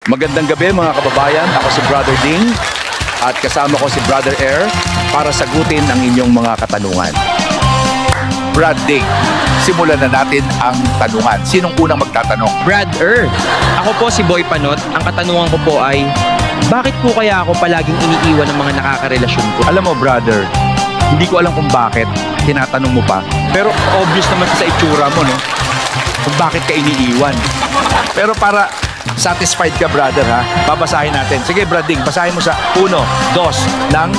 Magandang gabi mga kababayan. Ako si Brother Ding at kasama ko si Brother Air para sagutin ang inyong mga katanungan. Brad Ding, simulan na natin ang tanungan. Sinong unang magtatanong? Brad Earth. Ako po si Boy Panot. Ang katanungan ko po ay, bakit po kaya ako palaging iniiwan ng mga nakakarelasyon ko? Alam mo, brother, hindi ko alam kung bakit tinatanong mo pa. Pero obvious naman sa itsura mo, no? Kung bakit ka iniiwan. Pero para satisfied ka, brother, ha? Babasahin natin. Sige, Brad Ding, basahin mo sa 1, 2 ng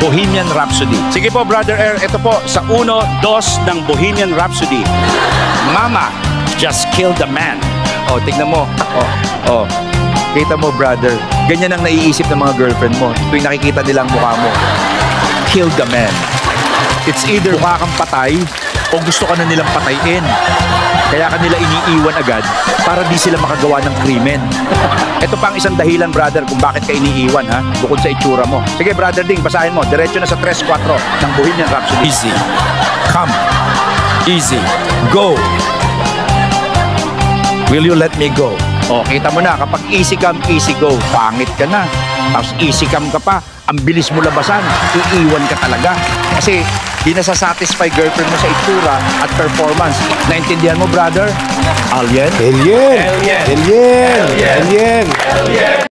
Bohemian Rhapsody. Sige po, Brother Air, ito po sa 1, 2 ng Bohemian Rhapsody. Mama just killed a man. Oh, tignan mo. Oh. Kita mo, brother. Ganyan ang naiisip ng mga girlfriend mo tuwing nakikita nilang mukha mo. Kill the man. It's either mukha kang patay o gusto ka na nilang patayin. Kaya ka nila iniiwan agad para di sila makagawa ng krimen. Ito pa ang isang dahilan, brother, kung bakit ka iniiwan, ha? Bukod sa itsura mo. Sige, Brother Ding, basahin mo. Diretso na sa 3-4 ng Bohemian Rhapsody. Easy. Come. Easy. Go. Will you let me go? O, kita mo na, kapag easy come, easy go. Pangit ka na. Tapos easy come ka pa. Ang bilis mo labasan. Iiwan ka talaga. Kasi di nasasatisfy girlfriend mo sa itsura at performance. Naintindihan mo, brother? Alien? Alien! Alien! Alien! Alien! Alien! Alien!